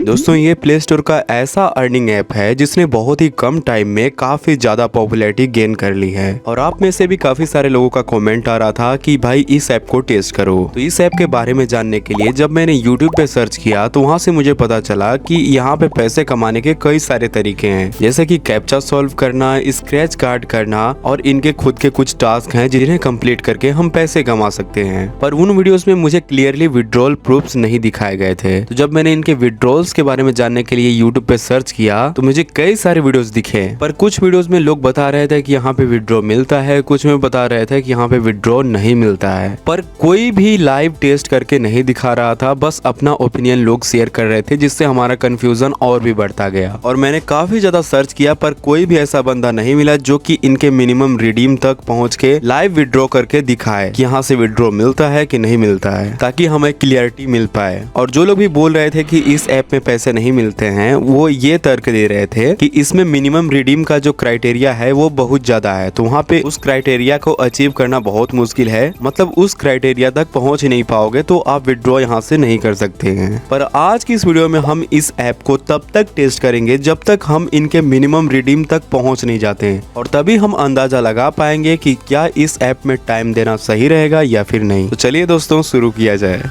दोस्तों ये play store का ऐसा अर्निंग ऐप है जिसने बहुत ही कम टाइम में काफी ज्यादा पॉपुलैरिटी गेन कर ली है। और आप में से भी काफी सारे लोगों का कमेंट आ रहा था कि भाई इस ऐप को टेस्ट करो। तो इस ऐप के बारे में जानने के लिए जब मैंने YouTube पे सर्च किया तो वहाँ से मुझे पता चला कि यहाँ पे पैसे कमाने के कई सारे तरीके हैं, जैसे कि कैप्चा सॉल्व करना, स्क्रैच कार्ड करना और इनके खुद के कुछ टास्क हैं जिन्हें कंप्लीट करके हम पैसे कमा सकते हैं। पर उन वीडियोस में मुझे क्लियरली विड्रॉल प्रूफ्स नहीं दिखाए गए थे। तो जब मैंने इनके विड्रॉल्स के बारे में जानने के लिए YouTube पे सर्च किया तो मुझे कई सारे वीडियोस दिखे। पर कुछ वीडियोस में लोग बता रहे थे कि यहाँ पे विड्रॉ मिलता है, कुछ में बता रहे थे कि यहाँ पे विड्रॉ नहीं मिलता है। पर कोई भी लाइव टेस्ट करके नहीं दिखा रहा था, बस अपना ओपिनियन लोग शेयर कर रहे थे, जिससे हमारा कंफ्यूजन और भी बढ़ता गया। और मैंने काफी ज्यादा सर्च किया पर कोई भी ऐसा बंदा नहीं मिला जो कि इनके मिनिमम रिडीम तक पहुंच के लाइव विड्रॉ करके दिखाए कि यहाँ से विड्रॉ मिलता है कि नहीं मिलता है, ताकि हमें क्लियरिटी मिल पाए। और जो लोग भी बोल रहे थे कि इस ऐप में पैसे नहीं मिलते हैं, वो ये तर्क दे रहे थे कि इसमें मिनिमम रिडीम का जो क्राइटेरिया है वो बहुत ज्यादा है, तो वहाँ पे उस क्राइटेरिया को अचीव करना बहुत मुश्किल है। मतलब उस क्राइटेरिया तक पहुंच ही नहीं पाओगे तो आप विड्रॉ यहाँ से नहीं कर सकते हैं। पर आज की इस वीडियो में हम इस ऐप को तब तक टेस्ट करेंगे जब तक हम इनके मिनिमम रिडीम तक पहुंच नहीं जाते हैं, और तभी हम अंदाजा लगा पाएंगे कि क्या इस ऐप में टाइम देना सही रहेगा या फिर नहीं। तो चलिए दोस्तों शुरू किया जाए।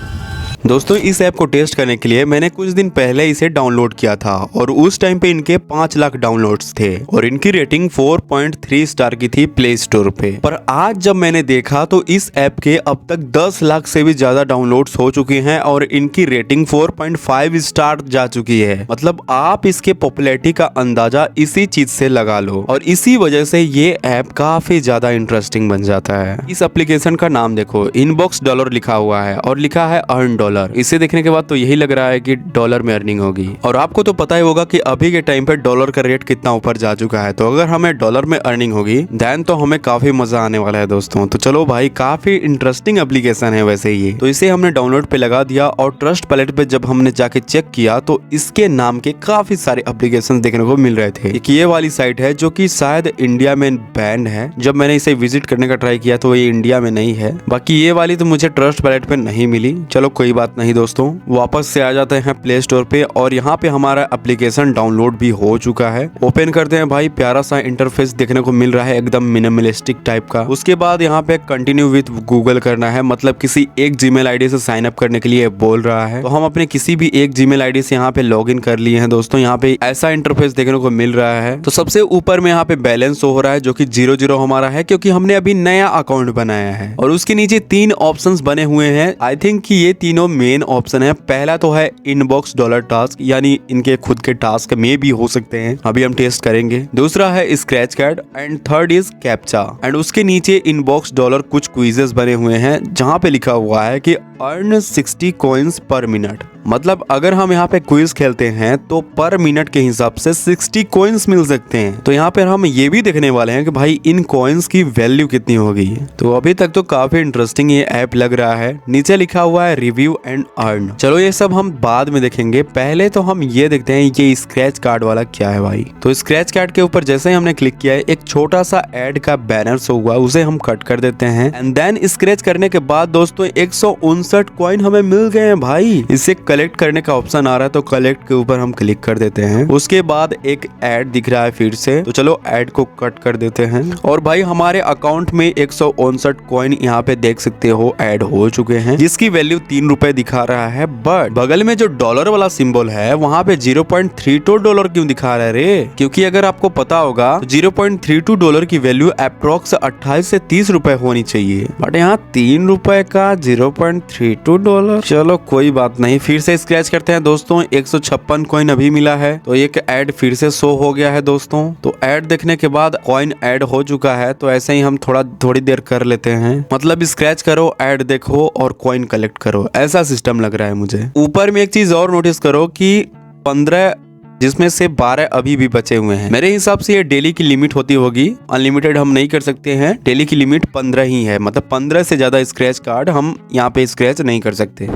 दोस्तों इस ऐप को टेस्ट करने के लिए मैंने कुछ दिन पहले इसे डाउनलोड किया था और उस टाइम पे इनके 5 लाख डाउनलोड्स थे और इनकी रेटिंग 4.3 स्टार की थी प्ले स्टोर पे। पर आज जब मैंने देखा तो इस ऐप के अब तक 10 लाख से भी ज्यादा डाउनलोड्स हो चुके हैं और इनकी रेटिंग 4.5 स्टार जा चुकी है। मतलब आप इसके पॉपुलैरिटी का अंदाजा इसी चीज से लगा लो, और इसी वजह से ये ऐप काफी ज्यादा इंटरेस्टिंग बन जाता है। इस एप्लीकेशन का नाम देखो, इनबॉक्स डॉलर लिखा हुआ है और लिखा है अर्न डॉलर। इसे देखने के बाद तो यही लग रहा है कि डॉलर में अर्निंग होगी। और आपको तो पता ही होगा कि अभी के टाइम पे डॉलर का रेट कितना ऊपर जा चुका है, तो अगर हमें डॉलर में अर्निंग होगी देन तो हमें काफी मजा आने वाला है दोस्तों। तो चलो भाई, काफी इंटरेस्टिंग एप्लीकेशन है वैसे ये। तो इसे हमने डाउनलोड पे लगा दिया और ट्रस्ट पैलेट पे जब हमने जाके चेक किया तो इसके नाम के काफी सारे एप्लीकेशन देखने को मिल रहे थे। एक ये वाली साइट है जो कि शायद इंडिया में बैन है। जब मैंने इसे विजिट करने का ट्राई किया तो ये इंडिया में नहीं है। बाकी ये वाली तो मुझे ट्रस्ट पैलेट पे नहीं मिली। चलो कोई बात नहीं दोस्तों, वापस से आ जाते हैं प्ले स्टोर पे और यहाँ पे हमारा एप्लीकेशन डाउनलोड भी हो चुका है। ओपन करते हैं भाई, प्यारा सा इंटरफेस देखने को मिल रहा है, एकदम मिनिमलिस्टिक टाइप का। उसके बाद यहाँ पे कंटिन्यू विथ गूगल करना है, मतलब किसी एक जीमेल आईडी से साइन अप करने के लिए बोल रहा है। तो हम अपने किसी भी एक जीमेल आईडी से यहाँ पे लॉग इन कर लिए हैं दोस्तों। यहाँ पे ऐसा इंटरफेस देखने को मिल रहा है। तो सबसे ऊपर में यहाँ पे बैलेंस हो रहा है जो कि 0 हमारा है, क्योंकि हमने अभी नया अकाउंट बनाया है। और उसके नीचे 3 ऑप्शन बने हुए हैं। आई थिंक कि ये तीनों मेन ऑप्शन है। पहला तो है इनबॉक्स डॉलर टास्क, यानी इनके खुद के टास्क में भी हो सकते हैं, अभी हम टेस्ट करेंगे। दूसरा है scratch card and third is captcha. And उसके नीचे इनबॉक्स डॉलर कुछ क्विजेस बने हुए हैं जहां पे लिखा हुआ है कि अर्न 60 कॉइन्स पर मिनट। मतलब अगर हम यहाँ पे क्विज खेलते हैं तो पर मिनट के हिसाब से 60 कॉइन्स मिल सकते हैं। तो यहाँ पे हम ये भी देखने वाले हैं कि भाई इन कॉइन्स की वैल्यू कितनी होगी। तो अभी तक तो काफी इंटरेस्टिंग ये ऐप लग रहा है। नीचे लिखा हुआ है रिव्यू एंड अर्न। चलो ये सब हम बाद में देखेंगे, पहले तो हम ये देखते हैं ये स्क्रैच कार्ड वाला क्या है भाई। तो स्क्रैच कार्ड के ऊपर जैसे ही हमने क्लिक किया है, एक छोटा सा एड का बैनर शो हुआ, उसे हम कट कर देते हैं। एंड देन स्क्रैच करने के बाद दोस्तों 159 कॉइन हमें मिल गए हैं भाई। इसे कलेक्ट करने का ऑप्शन आ रहा है, तो कलेक्ट के ऊपर हम क्लिक कर देते हैं। उसके बाद एक ऐड दिख रहा है फिर से, तो चलो ऐड को कट कर देते हैं। और भाई हमारे अकाउंट में 159 कॉइन यहाँ पे देख सकते हो ऐड हो चुके हैं, जिसकी वैल्यू 3 रुपए दिखा रहा है। बट बगल में जो डॉलर वाला सिंबल है वहाँ पे 0.32 डॉलर क्यों दिखा रहा है रे? क्योंकि अगर आपको पता होगा तो 0.32 डॉलर की वैल्यू अप्रोक्स 28 से 30 रुपए होनी चाहिए, बट यहाँ 3 रुपए का 0.32 डॉलर। चलो कोई बात नहीं, फिर से स्क्रैच करते हैं दोस्तों। 156 कॉइन अभी मिला है, तो एक ऐड फिर से शो हो गया है दोस्तों। तो ऐड देखने के बाद कॉइन ऐड हो चुका है, तो ऐसे ही हम थोड़ी देर कर लेते हैं। मतलब स्क्रैच करो, ऐड देखो और कॉइन कलेक्ट करो, ऐसा सिस्टम लग रहा है मुझे। ऊपर में एक चीज और नोटिस करो कि 15 जिसमें से 12 अभी भी बचे हुए हैं। मेरे हिसाब से ये डेली की लिमिट होती होगी, अनलिमिटेड हम नहीं कर सकते हैं। डेली की लिमिट 15 ही है, मतलब 15 से ज्यादा स्क्रैच कार्ड हम यहाँ पे स्क्रैच नहीं कर सकते।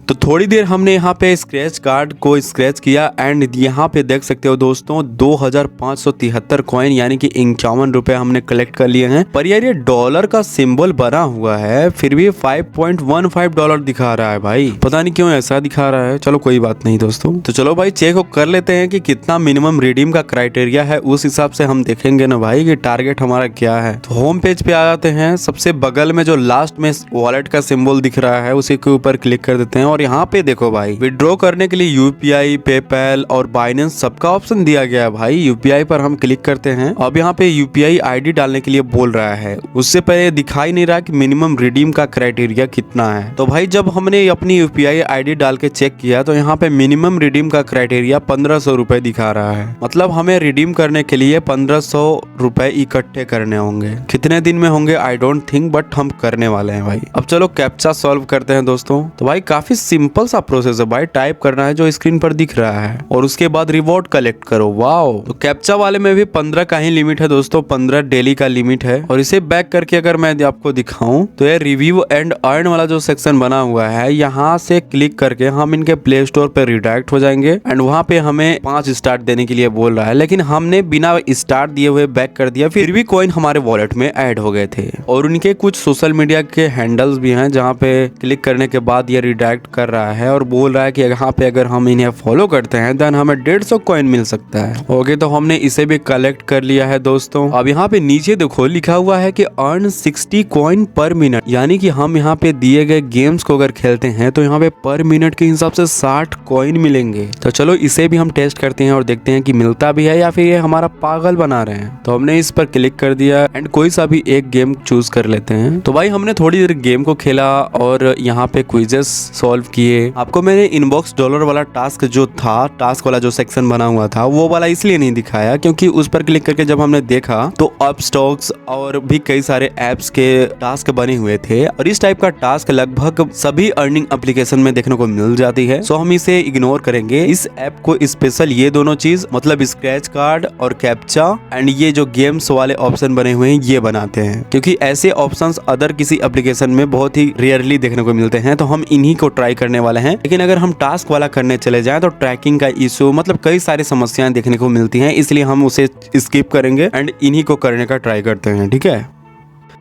तो थोड़ी देर हमने यहाँ पे स्क्रैच कार्ड को स्क्रैच किया एंड यहाँ पे देख सकते हो दोस्तों 2573 कॉइन यानी कि 51 रुपए हमने कलेक्ट कर लिए हैं। पर यार ये डॉलर का सिंबल बना हुआ है फिर भी $5.15 दिखा रहा है भाई, पता नहीं क्यों ऐसा दिखा रहा है। चलो कोई बात नहीं दोस्तों, तो चलो भाई चेक कर लेते हैं कि कितना मिनिमम रिडीम का क्राइटेरिया है, उस हिसाब से हम देखेंगे ना भाई कि टारगेट हमारा क्या है। तो होम पेज पे आ जाते हैं, सबसे बगल में जो लास्ट में वॉलेट का सिंबल दिख रहा है उसी के ऊपर क्लिक कर देते हैं और यहाँ पे देखो भाई विड्रॉ करने के लिए यूपीआई, पेपैल और बाइनेंस सबका ऑप्शन दिया गया है भाई। यूपीआई पर हम क्लिक करते हैं, अब यहाँ पे यूपीआई आईडी डालने के लिए बोल रहा है, उससे पहले दिखाई नहीं रहा कि मिनिमम रिडीम का क्राइटेरिया कितना है। तो भाई जब हमने अपनी यूपीआई आईडी डाल के चेक किया तो यहाँ पे मिनिमम रिडीम का क्राइटेरिया 1500 रुपए दिखा रहा है। मतलब हमें रिडीम करने के लिए 1500 रुपए इकट्ठे करने होंगे। कितने दिन में होंगे आई डोंट थिंक, बट हम करने वाले हैं भाई। अब चलो कैप्चा सॉल्व करते हैं दोस्तों। तो भाई काफी सिंपल सा प्रोसेस है भाई, टाइप करना है जो स्क्रीन पर दिख रहा है और उसके बाद रिवॉर्ड कलेक्ट करो। वाओ, तो कैप्चा वाले में भी 15 का ही लिमिट है दोस्तों, 15 डेली का लिमिट है। और इसे बैक करके अगर मैं आपको दिखाऊं तो ये रिव्यू एंड अर्न वाला जो सेक्शन बना हुआ है, यहाँ से क्लिक करके हम इनके प्ले स्टोर पे रिडायरेक्ट हो जाएंगे एंड वहाँ पे हमें 5 स्टार देने के लिए बोल रहा है, लेकिन हमने बिना स्टार दिए हुए बैक कर दिया, फिर भी कॉइन हमारे वॉलेट में ऐड हो गए थे। और उनके कुछ सोशल मीडिया के हैंडल्स भी हैं जहाँ पे क्लिक करने के बाद ये रिडायरेक्ट कर रहा है और बोल रहा है कि यहाँ पे अगर हम इन्हें फॉलो करते हैं देन हमें 150 कॉइन मिल सकता है। ओके, तो हमने इसे भी कलेक्ट कर लिया है दोस्तों। अब यहाँ पे नीचे देखो लिखा हुआ है कि अर्न 60 कॉइन पर मिनट, यानी कि हम यहाँ पे दिए गए गेम्स को अगर खेलते हैं तो यहाँ पे पर मिनट के हिसाब से 60 कॉइन मिलेंगे। तो चलो इसे भी हम टेस्ट करते हैं और देखते हैं कि मिलता भी है या फिर ये हमारा पागल बना रहे हैं। तो हमने इस पर क्लिक कर दिया एंड कोई सा भी एक गेम चूज कर लेते हैं। तो भाई हमने थोड़ी देर गेम को खेला और यहाँ पे क्विजेस सॉल्व किए। आपको मैंने इनबॉक्स डॉलर वाला टास्क जो था, टास्क वाला जो सेक्शन बना हुआ था वो वाला इसलिए नहीं दिखाया क्योंकि उस पर क्लिक करके जब हमने देखा तो अप स्टॉक्स और भी कई सारे एप्स के टास्क बने हुए थे और इस टाइप का टास्क लगभग सभी अर्निंग एप्लीकेशन में देखने को मिल जाती है। सो हम इसे इग्नोर करेंगे। इस ऐप को स्पेशल ये दोनों चीज मतलब स्क्रैच कार्ड और कैप्चा एंड ये जो गेम्स वाले ऑप्शन बने हुए हैं ये बनाते हैं, क्योंकि ऐसे ऑप्शंस अदर किसी एप्लीकेशन में बहुत ही रेयरली देखने को मिलते हैं। तो हम इन्हीं को ट्राई करने वाले हैं। लेकिन अगर हम टास्क वाला करने चले जाएं तो ट्रैकिंग का इशू मतलब कई सारी समस्याएं देखने को मिलती हैं, इसलिए हम उसे स्किप करेंगे एंड इन्हीं को करने का ट्राई करते हैं, ठीक है।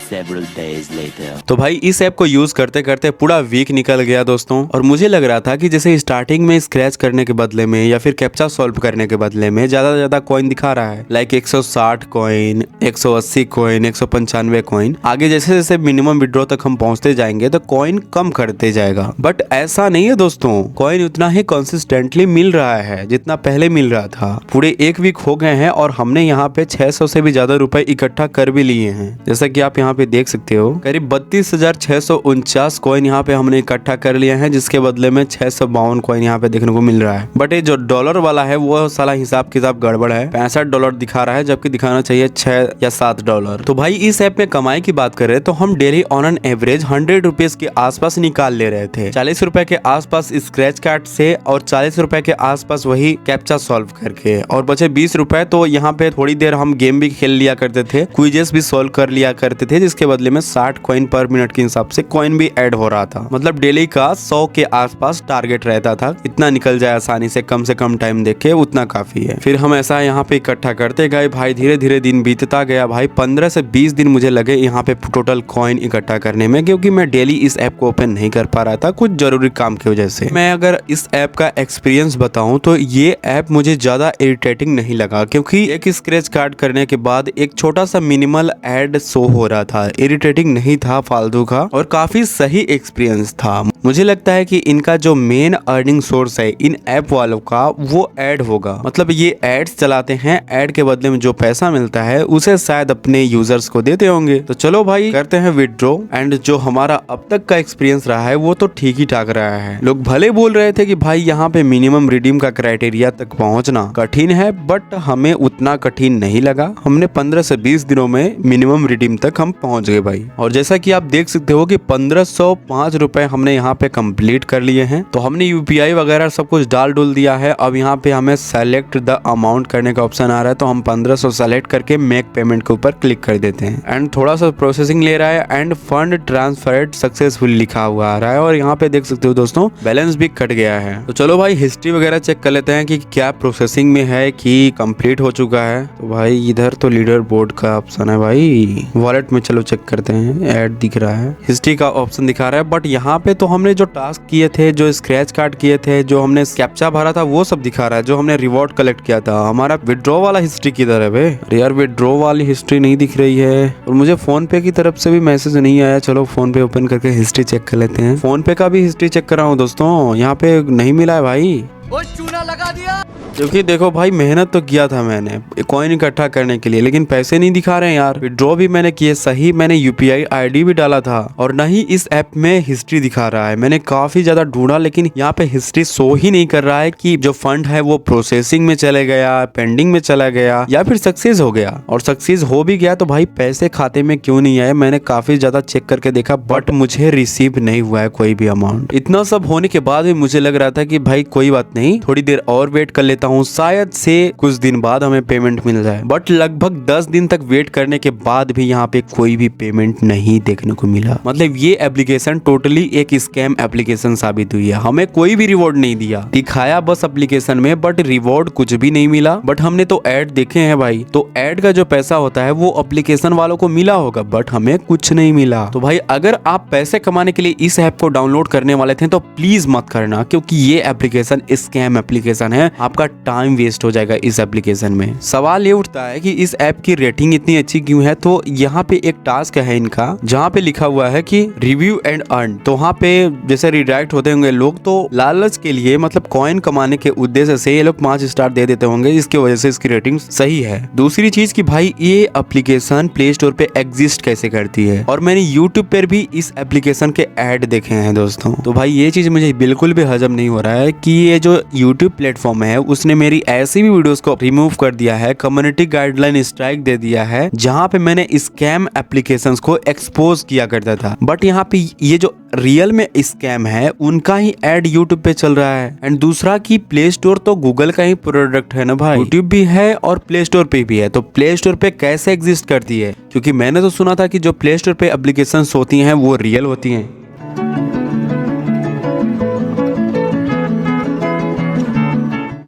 Several days later. तो भाई इस ऐप को यूज करते करते पूरा वीक निकल गया दोस्तों और मुझे लग रहा था कि जैसे स्टार्टिंग में स्क्रैच करने के बदले में या फिर कैप्चा सॉल्व करने के बदले में ज्यादा से ज्यादा कॉइन दिखा रहा है, लाइक 160 कॉइन, 180 कॉइन, 195 कॉइन। आगे जैसे जैसे मिनिमम विड्रॉ तक हम पहुंचते जाएंगे तो कॉइन कम करते जाएगा, बट ऐसा नहीं है दोस्तों। कॉइन उतना ही कंसिस्टेंटली मिल रहा है जितना पहले मिल रहा था। पूरे एक वीक हो गए हैं और हमने यहाँ पे 600 से भी ज्यादा रुपए इकट्ठा कर भी लिए हैं। जैसा कि आप यहाँ पे देख सकते हो करीब 32,649 कॉइन यहाँ पे हमने इकट्ठा कर लिया है, जिसके बदले में 652 कॉइन यहाँ पे देखने को मिल रहा है। बट ये जो डॉलर वाला है वो साला हिसाब किताब गड़बड़ है, $65 दिखा रहा है जबकि दिखाना चाहिए 6 या 7 डॉलर। तो भाई इस ऐप में कमाई की बात करें तो हम daily on an average 100 rupees के आसपास निकाल ले रहे थे। 40 रुपए के आसपास स्क्रैच कार्ड से और 40 रुपए के आसपास वही कैप्चा सॉल्व करके, और बचे 20 रुपए तो यहाँ पे थोड़ी देर हम गेम भी खेल लिया करते थे, क्विजेस भी सॉल्व कर लिया करते थे, जिसके बदले में 60 कॉइन पर मिनट के हिसाब से कॉइन भी ऐड हो रहा था। मतलब डेली का 100 के आसपास टारगेट रहता था। इतना निकल जाए आसानी से, कम कम टाइम देख के उतना काफी है। फिर हम ऐसा यहाँ पे इकट्ठा करते गए भाई, धीरे धीरे दिन बीतता गया भाई। 15 से 20 दिन मुझे लगे यहाँ पे टोटल कॉइन इकट्ठा करने में, क्योंकि मैं डेली इस ऐप को ओपन नहीं कर पा रहा था कुछ जरूरी काम की वजह से। मैं अगर इस ऐप का एक्सपीरियंस बताऊं तो ये ऐप मुझे ज्यादा इरिटेटिंग नहीं लगा, क्योंकि एक स्क्रैच कार्ड करने के बाद एक छोटा सा मिनिमल एड शो हो रहा था, इरिटेटिंग नहीं था फालतू का, और काफी सही एक्सपीरियंस था। मुझे लगता है कि इनका जो मेन अर्निंग सोर्स है इन ऐप वालों का वो ऐड होगा। मतलब ये एड्स चलाते हैं, ऐड के बदले में जो पैसा मिलता है उसे शायद अपने यूजर्स को देते होंगे। तो चलो भाई करते हैं विड्रॉ, एंड जो हमारा अब तक का एक्सपीरियंस रहा है वो तो ठीक ही ठाक रहा है। लोग भले बोल रहे थे कि भाई यहाँ पे मिनिमम रिडीम का क्राइटेरिया तक पहुँचना कठिन है, बट हमें उतना कठिन नहीं लगा। हमने 15 से 20 दिनों में मिनिमम रिडीम तक हम पहुँच गए भाई। और जैसा कि आप देख सकते हो कि 1505 रुपए हमने यहाँ पे कंप्लीट कर लिए हैं। तो हमने यूपीआई वगैरह सब कुछ डाल डुल दिया है। अब यहाँ पे हमें सेलेक्ट द अमाउंट करने का ऑप्शन आ रहा है, तो हम 1500 सेलेक्ट करके मेक पेमेंट के ऊपर क्लिक कर देते हैं। एंड थोड़ा सा प्रोसेसिंग ले रहा है एंड फंड ट्रांसफर्ड सक्सेसफुली लिखा हुआ आ रहा है। और यहाँ पे देख सकते हो दोस्तों बैलेंस भी कट गया है। तो चलो भाई हिस्ट्री वगैरह चेक कर लेते हैं कि क्या प्रोसेसिंग में है कि कंप्लीट हो चुका है। तो भाई इधर तो लीडर बोर्ड का ऑप्शन है भाई, वॉलेट में चलो चेक करते हैं। ऐड दिख रहा है, हिस्ट्री का ऑप्शन दिखा रहा है, बट यहाँ पे तो हमने जो टास्क किए थे, जो स्क्रैच कार्ड किए थे, जो हमने कैप्चा भरा था वो सब दिखा रहा है। जो हमने रिवॉर्ड कलेक्ट किया था, हमारा विड्रॉ वाला हिस्ट्री किधर है बे? अरे यार विड्रॉ वाली हिस्ट्री नहीं दिख रही है और मुझे फोन पे की तरफ से भी मैसेज नहीं आया। चलो फोन पे ओपन करके हिस्ट्री चेक कर लेते हैं। फोन पे का भी हिस्ट्री चेक कर रहा हूँ दोस्तों, यहाँ पे नहीं मिला है भाई। चूना लगा दिया। क्योंकि देखो भाई मेहनत तो किया था मैंने कॉइन इकट्ठा करने के लिए, लेकिन पैसे नहीं दिखा रहे हैं यार। विड्रॉ भी मैंने किए सही, मैंने यूपीआई आईडी भी डाला था और न ही इस ऐप में हिस्ट्री दिखा रहा है। मैंने काफी ज्यादा ढूंढा लेकिन यहाँ पे हिस्ट्री शो ही नहीं कर रहा है कि जो फंड है वो प्रोसेसिंग में चले गया, पेंडिंग में चला गया या फिर सक्सेस हो गया। और सक्सेस हो भी गया तो भाई पैसे खाते में क्यों नहीं आए? मैंने काफी ज्यादा चेक करके देखा बट मुझे रिसीव नहीं हुआ है कोई भी अमाउंट। इतना सब होने के बाद भी मुझे लग रहा था कि भाई कोई बात नहीं, थोड़ी देर और वेट कर लेता हूँ, शायद से कुछ दिन बाद हमें पेमेंट मिल जाए। बट लगभग 10 दिन तक वेट करने के बाद भी यहाँ पे कोई भी पेमेंट नहीं देखने को मिला। मतलब ये एप्लीकेशन टोटली एक स्कैम एप्लीकेशन साबित हुई है। हमें कोई भी रिवॉर्ड नहीं दिया, दिखाया बस एप्लीकेशन में बट रिवॉर्ड कुछ भी नहीं मिला। बट हमने तो ऐड देखे हैं भाई, तो ऐड का जो पैसा होता है वो एप्लीकेशन वालों को मिला होगा बट हमें कुछ नहीं मिला। तो भाई अगर आप पैसे कमाने के लिए इस ऐप को डाउनलोड करने वाले थे तो प्लीज मत करना, क्योंकि ये एप्लीकेशन स्कैम एप्लीकेशन है। आपका टाइम वेस्ट हो जाएगा इस एप्लीकेशन में। सवाल ये उठता है कि इस ऐप की रेटिंग इतनी अच्छी क्यों है? तो यहाँ पे एक टास्क है इनका जहाँ पे लिखा हुआ है कि रिव्यू एंड अर्न। तो वहाँ पे जैसे रिडायरेक्ट होते होंगे लोग, तो लालच के लिए मतलब कॉइन कमाने के उद्देश्य से ये लोग 5 स्टार दे देते होंगे, इसकी वजह से इसकी रेटिंग सही है। दूसरी चीज कि भाई ये एप्लीकेशन प्ले स्टोर पे एग्जिस्ट कैसे करती है, और मैंने यूट्यूब पर भी इस एप्लीकेशन के ऐड देखे हैं दोस्तों। तो भाई ये चीज मुझे बिल्कुल भी हजम नहीं हो रहा है कि ये जो यूट्यूब प्लेटफॉर्म है उसने मेरी ऐसी भी वीडियोस को रिमूव कर दिया है, कम्युनिटी गाइडलाइन स्ट्राइक दे दिया है, जहां पे मैंने स्कैम एप्लीकेशंस को एक्सपोज किया करता था। बट यहाँ पे ये जो रियल में स्कैम है उनका ही ऐड यूट्यूब पे चल रहा है। एंड दूसरा कि प्ले स्टोर तो गूगल का ही प्रोडक्ट है ना भाई, यूट्यूब भी है और प्ले स्टोर पे भी है, तो प्ले स्टोर पे कैसे एग्जिस्ट करती है? क्योंकि मैंने तो सुना था कि जो प्ले स्टोर पे एप्लीकेशंस होती हैं वो रियल होती हैं।